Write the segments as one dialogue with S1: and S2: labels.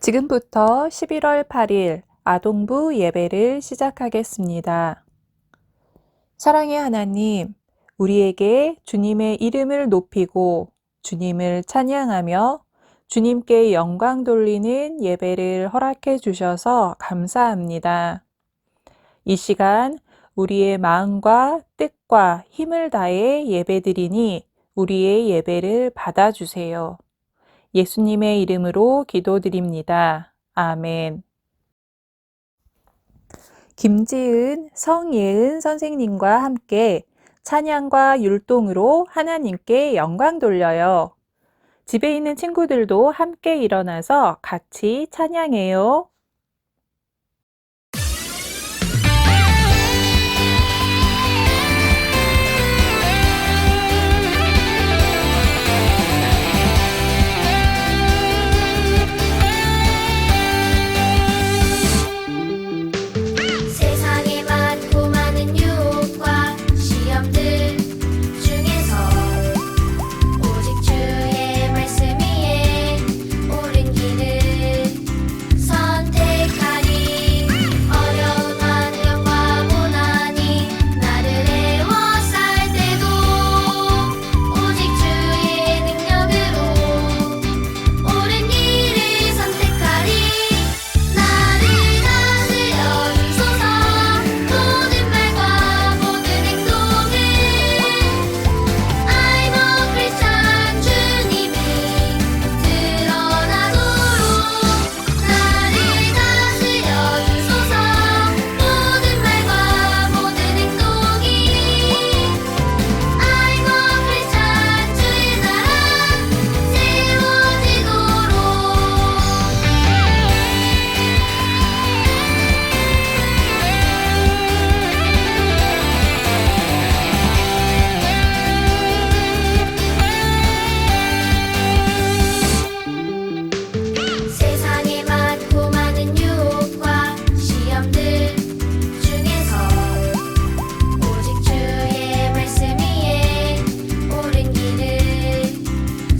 S1: 지금부터 11월 8일 아동부 예배를 시작하겠습니다. 사랑의 하나님, 우리에게 주님의 이름을 높이고 주님을 찬양하며 주님께 영광 돌리는 예배를 허락해 주셔서 감사합니다. 이 시간 우리의 마음과 뜻과 힘을 다해 예배드리니 우리의 예배를 받아주세요. 예수님의 이름으로 기도드립니다. 아멘. 김지은, 성예은 선생님과 함께 찬양과 율동으로 하나님께 영광 돌려요. 집에 있는 친구들도 함께 일어나서 같이 찬양해요.
S2: 세상에 많고 많은 유혹과 시험들 중에서 오직 주의 말씀 위에 옳은 길을 선택하리. 어려운 환경과 고난이 나를 애워쌀 때도 오직 주의 능력으로 옳은 길을 선택하리. 나를 다스려 주소서. 모든 말과 모든 행동을 I'm a Christian 주님이 드러나도록 나를 다스려 주소서. 모든 말과 모든 행동이 I'm a Christian 주의 나라 세워지도록. 세상에 많고 많은 유혹과 시험들 중에서 오직 주의 말씀 위에 옳은 길을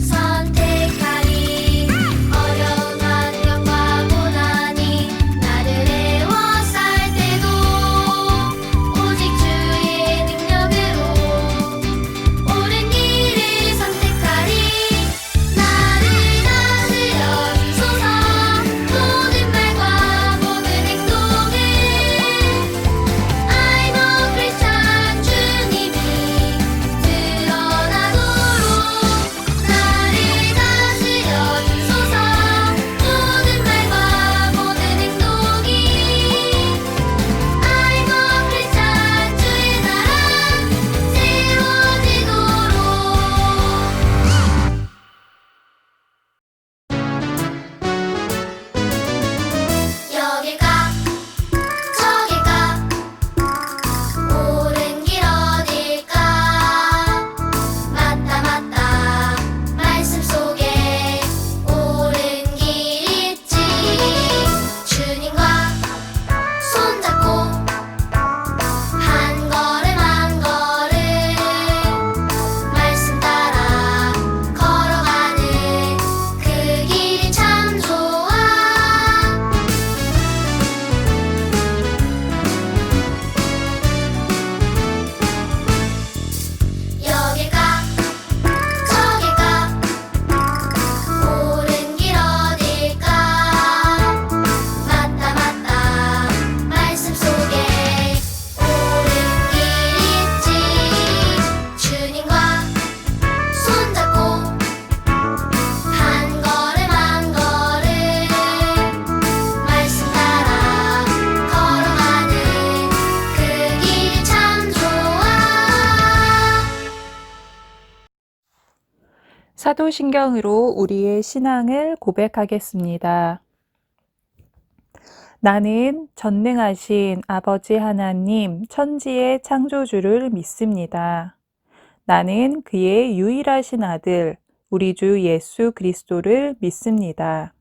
S2: 선택하리. 어려운 환경과 고난이 나를 애워쌀 때도 오직 주의 능력으로 옳은 길을 선택하리. 나를 다스려 주소서. 모든 말과 모든 행동을 I'm a Christian 주님이 드러나도록 나를 다스려 주소서. 모든 말과 모든 행동이 I'm a Christian 주의 나라 세워지도록. 여길 가 저길 가 옳은 길 어딜까. 맞다 맞다 말씀 속에 옳은 길 있지. 주님과 손잡고 한 걸음 한 걸음 말씀 따라 걸어가는 그 길이 참 좋아. 여길 가 저길 가 옳은 길 어딜까. 맞다 맞다 말씀 속에 옳은 길 있지. 주님과 손잡고 한 걸음 한 걸음 말씀 따라 걸어가는 그 길이 참 좋아.
S1: 사도신경으로 우리의 신앙을 고백하겠습니다. 나는 전능하신 아버지 하나님 천지의 창조주를 믿습니다. 나는 그의 유일하신 아들 우리 주 예수 그리스도를 믿습니다.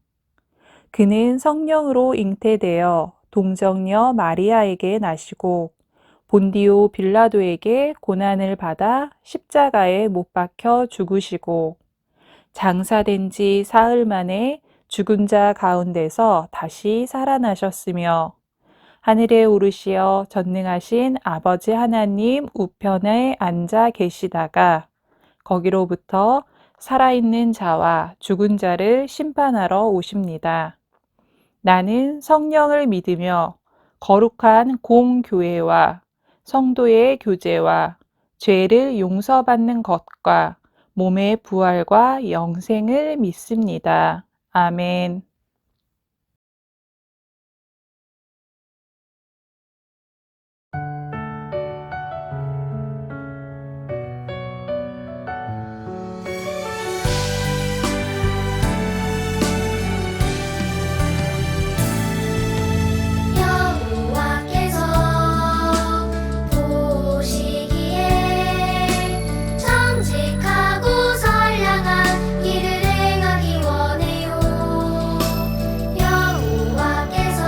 S1: 그는 성령으로 잉태되어 동정녀 마리아에게 나시고 본디오 빌라도에게 고난을 받아 십자가에 못 박혀 죽으시고 장사된 지 사흘 만에 죽은 자 가운데서 다시 살아나셨으며 하늘에 오르시어 전능하신 아버지 하나님 우편에 앉아 계시다가 거기로부터 살아있는 자와 죽은 자를 심판하러 오십니다. 나는 성령을 믿으며 거룩한 공교회와 성도의 교제와 죄를 용서받는 것과 몸의 부활과 영생을 믿습니다. 아멘.
S2: 여호와께서 보시기에 정직하고 선량한 길을 행하기 원해요. 여호와께서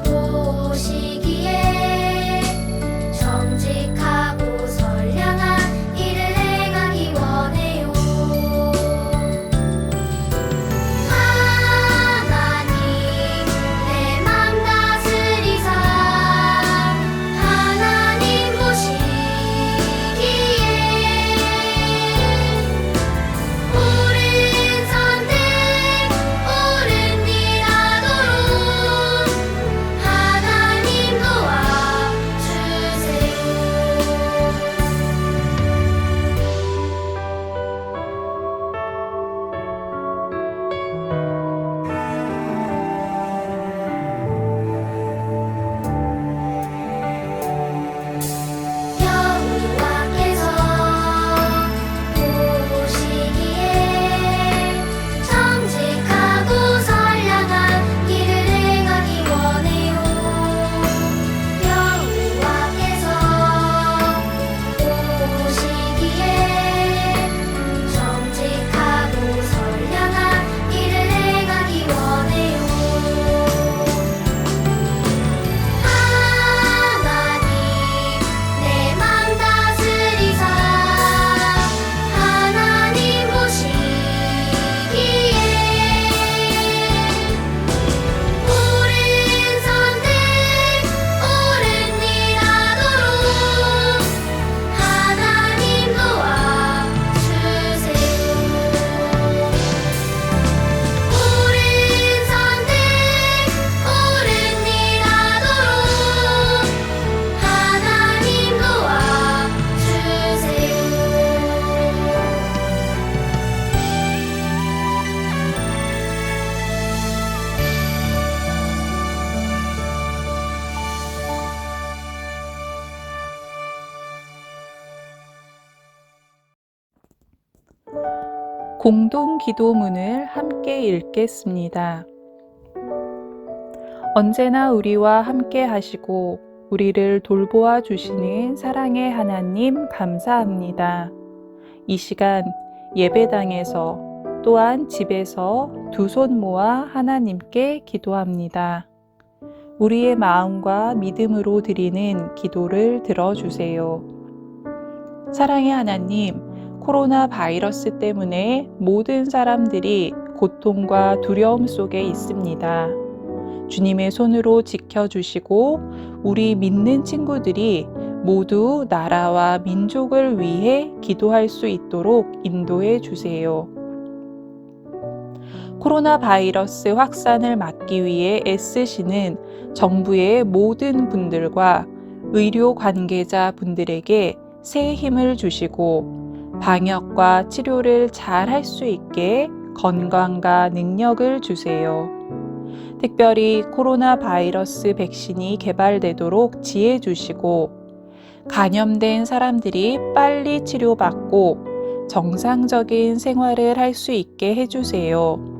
S2: 보시기에 정직하고 선량한 길을 행하기 원해요. 하나님 내 맘 다스리사 하나님 보시기에 옳은 선택 옳은 일 하도록 하나님 여호와께서 보시기에 정직하고 선량한 길을 행하기 원해요. 여호와께서 보시기에 정직하고 선량한 길을 행하기 원해요. 하나님 내 맘 다스리사 하나님 보시기에 옳은 선택 옳은 일 하도록 하나님 도와주세요. 옳은 선택 옳은 일 하도록 하나님
S1: 공동 기도문을 함께 읽겠습니다. 언제나 우리와 함께 하시고 우리를 돌보아 주시는 사랑의 하나님 감사합니다. 이 시간 예배당에서 또한 집에서 두 손 모아 하나님께 기도합니다. 우리의 마음과 믿음으로 드리는 기도를 들어주세요. 사랑의 하나님, 코로나 바이러스 때문에 모든 사람들이 고통과 두려움 속에 있습니다. 주님의 손으로 지켜주시고 우리 믿는 친구들이 모두 나라와 민족을 위해 기도할 수 있도록 인도해 주세요. 코로나 바이러스 확산을 막기 위해 애쓰시는 정부의 모든 분들과 의료 관계자 분들에게 새 힘을 주시고 방역과 치료를 잘 할 수 있게 건강과 능력을 주세요. 특별히 코로나 바이러스 백신이 개발되도록 지혜 주시고 감염된 사람들이 빨리 치료받고 정상적인 생활을 할 수 있게 해주세요.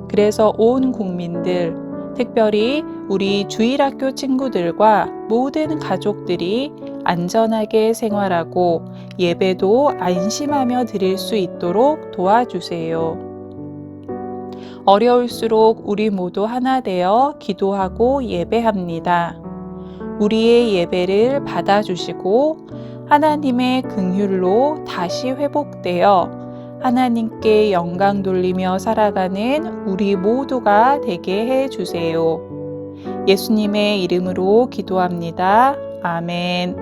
S1: 그래서 온 국민들, 특별히 우리 주일학교 친구들과 모든 가족들이 안전하게 생활하고 예배도 안심하며 드릴 수 있도록 도와주세요. 어려울수록 우리 모두 하나 되어 기도하고 예배합니다. 우리의 예배를 받아주시고 하나님의 긍휼로 다시 회복되어 하나님께 영광 돌리며 살아가는 우리 모두가 되게 해 주세요. 예수님의 이름으로 기도합니다. 아멘.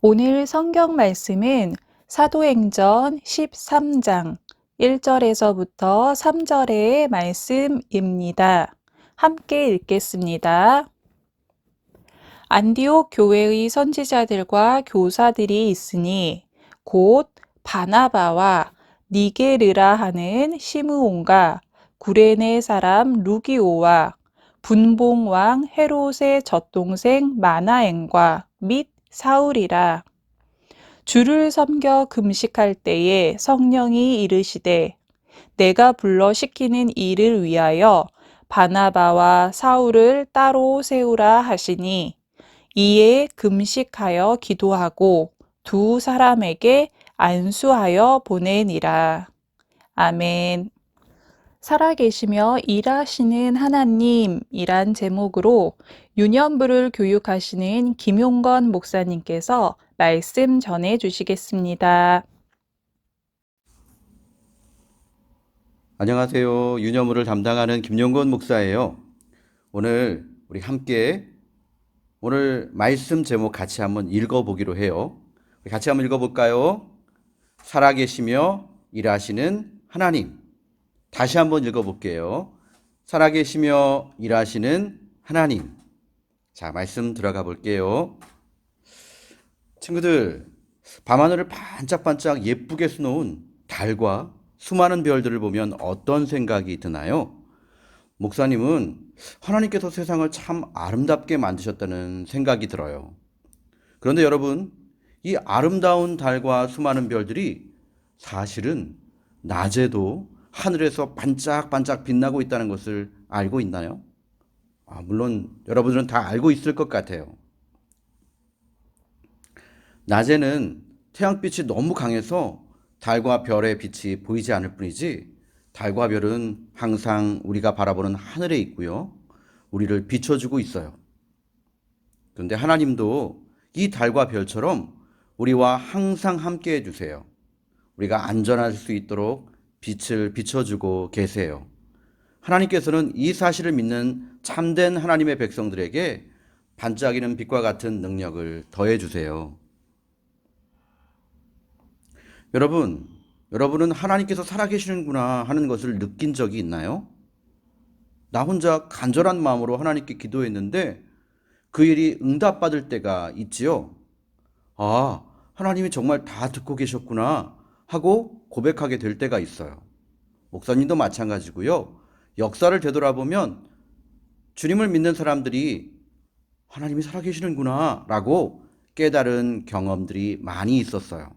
S1: 오늘 성경 말씀은 사도행전 13장 1절에서부터 3절의 말씀입니다. 함께 읽겠습니다. 안디옥 교회의 선지자들과 교사들이 있으니 곧 바나바와 니게르라 하는 시므온과 구레네 사람 루기오와 분봉왕 헤롯의 젖동생 마나엔과 및 사울이라. 주를 섬겨 금식할 때에 성령이 이르시되 내가 불러 시키는 일을 위하여 바나바와 사울을 따로 세우라 하시니 이에 금식하여 기도하고 두 사람에게 안수하여 보내니라. 아멘. 살아계시며 일하시는 하나님이란 제목으로 유년부를 교육하시는 김용건 목사님께서 말씀 전해 주시겠습니다.
S3: 안녕하세요. 유년부를 담당하는 김용건 목사예요. 오늘 우리 함께 오늘 말씀 제목 같이 한번 읽어보기로 해요. 같이 한번 읽어볼까요? 살아계시며 일하시는 하나님. 다시 한번 읽어볼게요. 살아계시며 일하시는 하나님. 자, 말씀 들어가 볼게요. 친구들, 밤하늘을 반짝반짝 예쁘게 수놓은 달과 수많은 별들을 보면 어떤 생각이 드나요? 목사님은 하나님께서 세상을 참 아름답게 만드셨다는 생각이 들어요. 그런데 여러분, 이 아름다운 달과 수많은 별들이 사실은 낮에도 하늘에서 반짝반짝 빛나고 있다는 것을 알고 있나요? 물론 여러분들은 다 알고 있을 것 같아요. 낮에는 태양빛이 너무 강해서 달과 별의 빛이 보이지 않을 뿐이지 달과 별은 항상 우리가 바라보는 하늘에 있고요. 우리를 비춰주고 있어요. 그런데 하나님도 이 달과 별처럼 우리와 항상 함께 해주세요. 우리가 안전할 수 있도록 빛을 비춰주고 계세요. 하나님께서는 이 사실을 믿는 참된 하나님의 백성들에게 반짝이는 빛과 같은 능력을 더해주세요. 여러분은 하나님께서 살아계시는구나 하는 것을 느낀 적이 있나요? 나 혼자 간절한 마음으로 하나님께 기도했는데 그 일이 응답받을 때가 있지요. 하나님이 정말 다 듣고 계셨구나 하고 고백하게 될 때가 있어요. 목사님도 마찬가지고요. 역사를 되돌아보면 주님을 믿는 사람들이 하나님이 살아계시는구나 라고 깨달은 경험들이 많이 있었어요.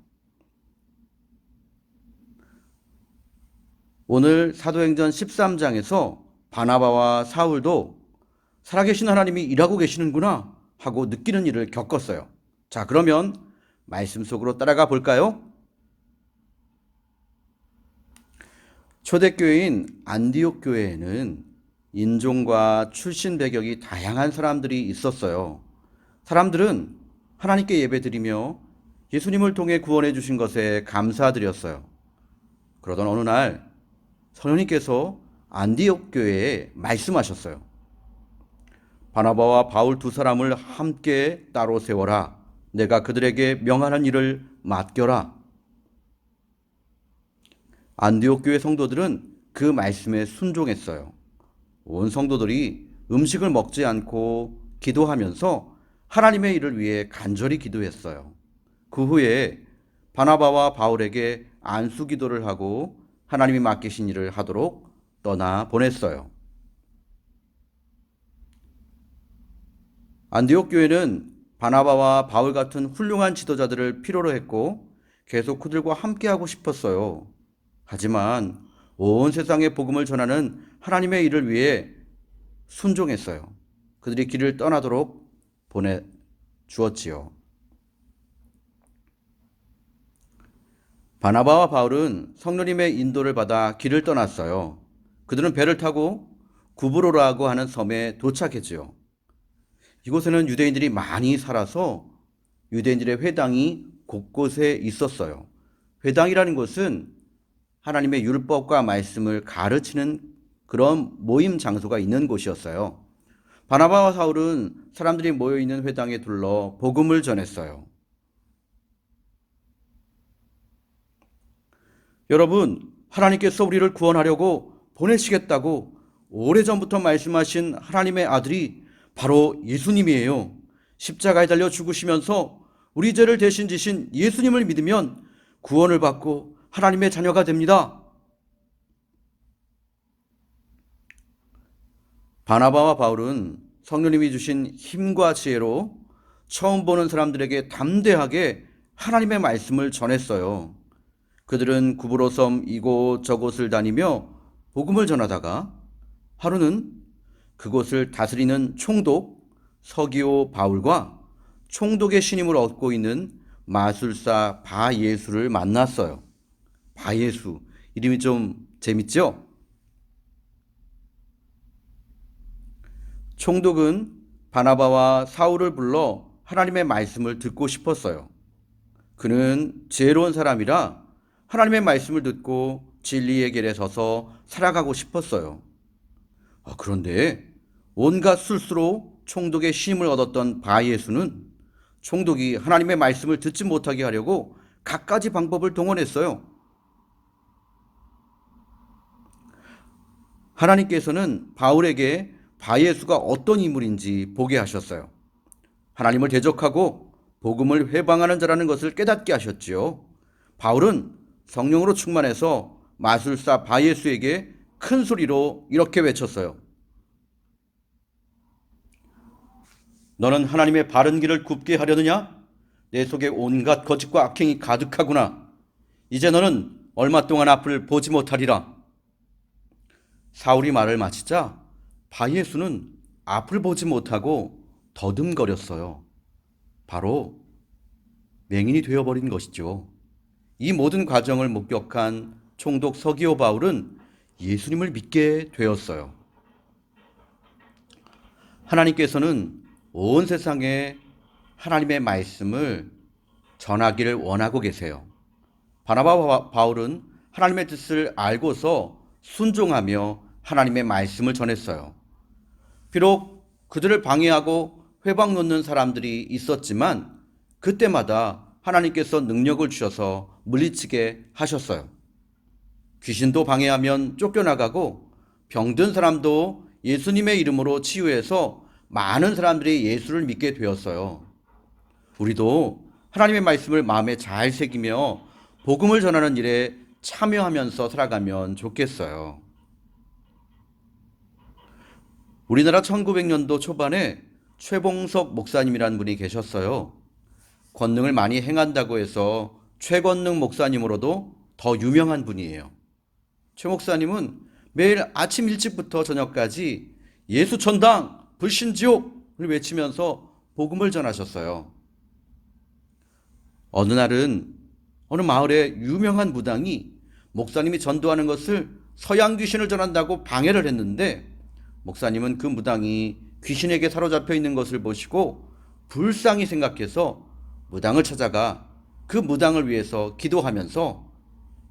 S3: 오늘 사도행전 13장에서 바나바와 사울도 살아계신 하나님이 일하고 계시는구나 하고 느끼는 일을 겪었어요. 자, 그러면 말씀 속으로 따라가 볼까요? 초대교회인 안디옥 교회에는 인종과 출신 배경이 다양한 사람들이 있었어요. 사람들은 하나님께 예배드리며 예수님을 통해 구원해 주신 것에 감사드렸어요. 그러던 어느 날 성령님께서 안디옥 교회에 말씀하셨어요. 바나바와 바울 두 사람을 함께 따로 세워라. 내가 그들에게 명하는 일을 맡겨라. 안디옥 교회 성도들은 그 말씀에 순종했어요. 온 성도들이 음식을 먹지 않고 기도하면서 하나님의 일을 위해 간절히 기도했어요. 그 후에 바나바와 바울에게 안수 기도를 하고 하나님이 맡기신 일을 하도록 떠나 보냈어요. 안디옥 교회는 바나바와 바울 같은 훌륭한 지도자들을 필요로 했고 계속 그들과 함께하고 싶었어요. 하지만 온 세상에 복음을 전하는 하나님의 일을 위해 순종했어요. 그들이 길을 떠나도록 보내주었지요. 바나바와 바울은 성령님의 인도를 받아 길을 떠났어요. 그들은 배를 타고 구브로라고 하는 섬에 도착했지요. 이곳에는 유대인들이 많이 살아서 유대인들의 회당이 곳곳에 있었어요. 회당이라는 것은 하나님의 율법과 말씀을 가르치는 그런 모임 장소가 있는 곳이었어요. 바나바와 사울은 사람들이 모여있는 회당에 둘러 복음을 전했어요. 여러분, 하나님께서 우리를 구원하려고 보내시겠다고 오래전부터 말씀하신 하나님의 아들이 바로 예수님이에요. 십자가에 달려 죽으시면서 우리 죄를 대신 지신 예수님을 믿으면 구원을 받고 하나님의 자녀가 됩니다. 바나바와 바울은 성령님이 주신 힘과 지혜로 처음 보는 사람들에게 담대하게 하나님의 말씀을 전했어요. 그들은 구부로섬 이곳저곳을 다니며 복음을 전하다가 하루는 그곳을 다스리는 총독 서기오 바울과 총독의 신임을 얻고 있는 마술사 바예수를 만났어요. 바예수, 이름이 좀 재밌죠? 총독은 바나바와 사울을 불러 하나님의 말씀을 듣고 싶었어요. 그는 지혜로운 사람이라 하나님의 말씀을 듣고 진리의 길에 서서 살아가고 싶었어요. 그런데 온갖 술수로 총독의 신임을 얻었던 바예수는 총독이 하나님의 말씀을 듣지 못하게 하려고 갖가지 방법을 동원했어요. 하나님께서는 바울에게 바예수가 어떤 인물인지 보게 하셨어요. 하나님을 대적하고 복음을 회방하는 자라는 것을 깨닫게 하셨지요. 바울은 성령으로 충만해서 마술사 바예수에게 큰 소리로 이렇게 외쳤어요. 너는 하나님의 바른 길을 굽게 하려느냐? 내 속에 온갖 거짓과 악행이 가득하구나. 이제 너는 얼마 동안 앞을 보지 못하리라. 사울이 말을 마치자 바예수는 앞을 보지 못하고 더듬거렸어요. 바로 맹인이 되어버린 것이죠. 이 모든 과정을 목격한 총독 서기오 바울은 예수님을 믿게 되었어요. 하나님께서는 온 세상에 하나님의 말씀을 전하기를 원하고 계세요. 바나바와 바울은 하나님의 뜻을 알고서 순종하며 하나님의 말씀을 전했어요. 비록 그들을 방해하고 회방 놓는 사람들이 있었지만 그때마다 하나님께서 능력을 주셔서 물리치게 하셨어요. 귀신도 방해하면 쫓겨나가고 병든 사람도 예수님의 이름으로 치유해서 많은 사람들이 예수를 믿게 되었어요. 우리도 하나님의 말씀을 마음에 잘 새기며 복음을 전하는 일에 참여하면서 살아가면 좋겠어요. 우리나라 1900년도 초반에 최봉석 목사님이라는 분이 계셨어요. 권능을 많이 행한다고 해서 최권능 목사님으로도 더 유명한 분이에요. 최 목사님은 매일 아침 일찍부터 저녁까지 예수 천당, 불신 지옥을 외치면서 복음을 전하셨어요. 어느 날은 어느 마을의 유명한 무당이 목사님이 전도하는 것을 서양 귀신을 전한다고 방해를 했는데 목사님은 그 무당이 귀신에게 사로잡혀 있는 것을 보시고 불쌍히 생각해서 무당을 찾아가 그 무당을 위해서 기도하면서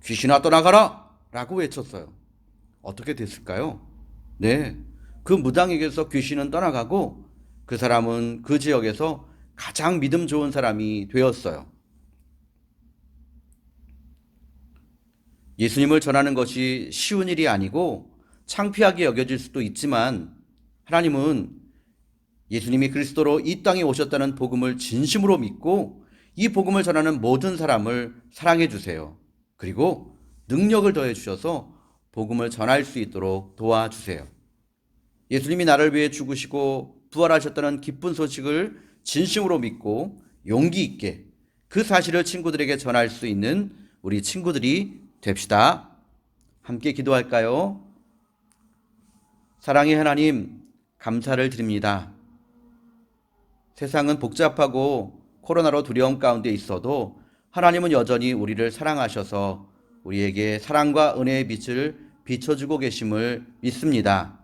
S3: 귀신아 떠나가라 라고 외쳤어요. 어떻게 됐을까요? 네, 그 무당에게서 귀신은 떠나가고 그 사람은 그 지역에서 가장 믿음 좋은 사람이 되었어요. 예수님을 전하는 것이 쉬운 일이 아니고 창피하게 여겨질 수도 있지만 하나님은 예수님이 그리스도로 이 땅에 오셨다는 복음을 진심으로 믿고 이 복음을 전하는 모든 사람을 사랑해 주세요. 그리고 능력을 더해 주셔서 복음을 전할 수 있도록 도와주세요. 예수님이 나를 위해 죽으시고 부활하셨다는 기쁜 소식을 진심으로 믿고 용기 있게 그 사실을 친구들에게 전할 수 있는 우리 친구들이 됩시다. 함께 기도할까요? 사랑의 하나님, 감사를 드립니다. 세상은 복잡하고 코로나로 두려움 가운데 있어도 하나님은 여전히 우리를 사랑하셔서 우리에게 사랑과 은혜의 빛을 비춰주고 계심을 믿습니다.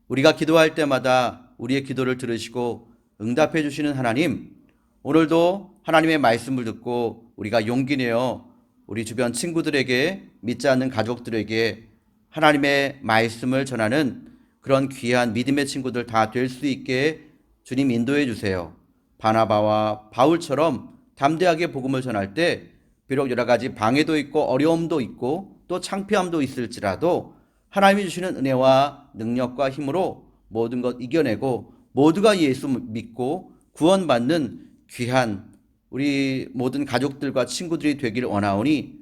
S3: 우리가 기도할 때마다 우리의 기도를 들으시고 응답해 주시는 하나님, 오늘도 하나님의 말씀을 듣고 우리가 용기 내어 우리 주변 친구들에게, 믿지 않는 가족들에게 하나님의 말씀을 전하는 그런 귀한 믿음의 친구들 다 될 수 있게 주님 인도해 주세요. 바나바와 바울처럼 담대하게 복음을 전할 때 비록 여러 가지 방해도 있고 어려움도 있고 또 창피함도 있을지라도 하나님이 주시는 은혜와 능력과 힘으로 모든 것 이겨내고 모두가 예수 믿고 구원받는 귀한 우리 모든 가족들과 친구들이 되기를 원하오니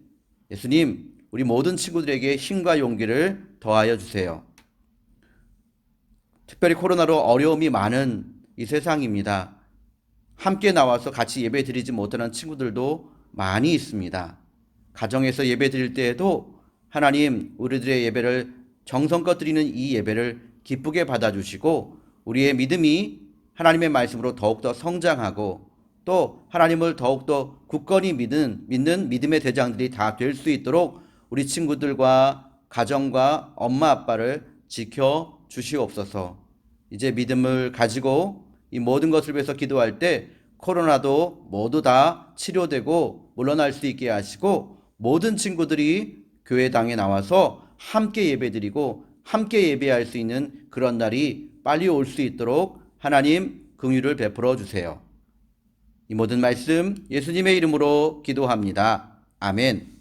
S3: 예수님, 우리 모든 친구들에게 힘과 용기를 더하여 주세요. 특별히 코로나로 어려움이 많은 이 세상입니다. 함께 나와서 같이 예배 드리지 못하는 친구들도 많이 있습니다. 가정에서 예배 드릴 때에도 하나님, 우리들의 예배를 정성껏 드리는 이 예배를 기쁘게 받아주시고 우리의 믿음이 하나님의 말씀으로 더욱더 성장하고 또 하나님을 더욱더 굳건히 믿는 믿음의 대장들이 다 될 수 있도록 우리 친구들과 가정과 엄마 아빠를 지켜 주시옵소서. 이제 믿음을 가지고 이 모든 것을 위해서 기도할 때 코로나도 모두 다 치료되고 물러날 수 있게 하시고 모든 친구들이 교회당에 나와서 함께 예배드리고 함께 예배할 수 있는 그런 날이 빨리 올 수 있도록 하나님 긍휼을 베풀어 주세요. 이 모든 말씀 예수님의 이름으로 기도합니다. 아멘.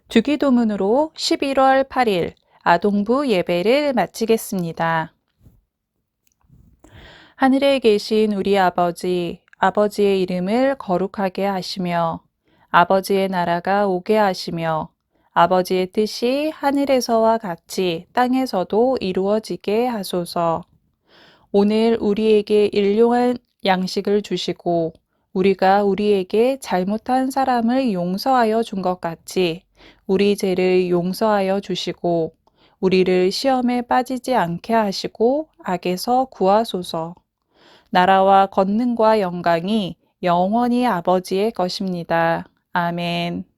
S1: 주기도문으로 11월 8일 아동부 예배를 마치겠습니다. 하늘에 계신 우리 아버지, 아버지의 이름을 거룩하게 하시며 아버지의 나라가 오게 하시며 아버지의 뜻이 하늘에서와 같이 땅에서도 이루어지게 하소서. 오늘 우리에게 일용할 양식을 주시고 우리가 우리에게 잘못한 사람을 용서하여 준 것 같이 우리 죄를 용서하여 주시고 우리를 시험에 빠지지 않게 하시고 악에서 구하소서. 나라와 권능과 영광이 영원히 아버지의 것입니다. 아멘.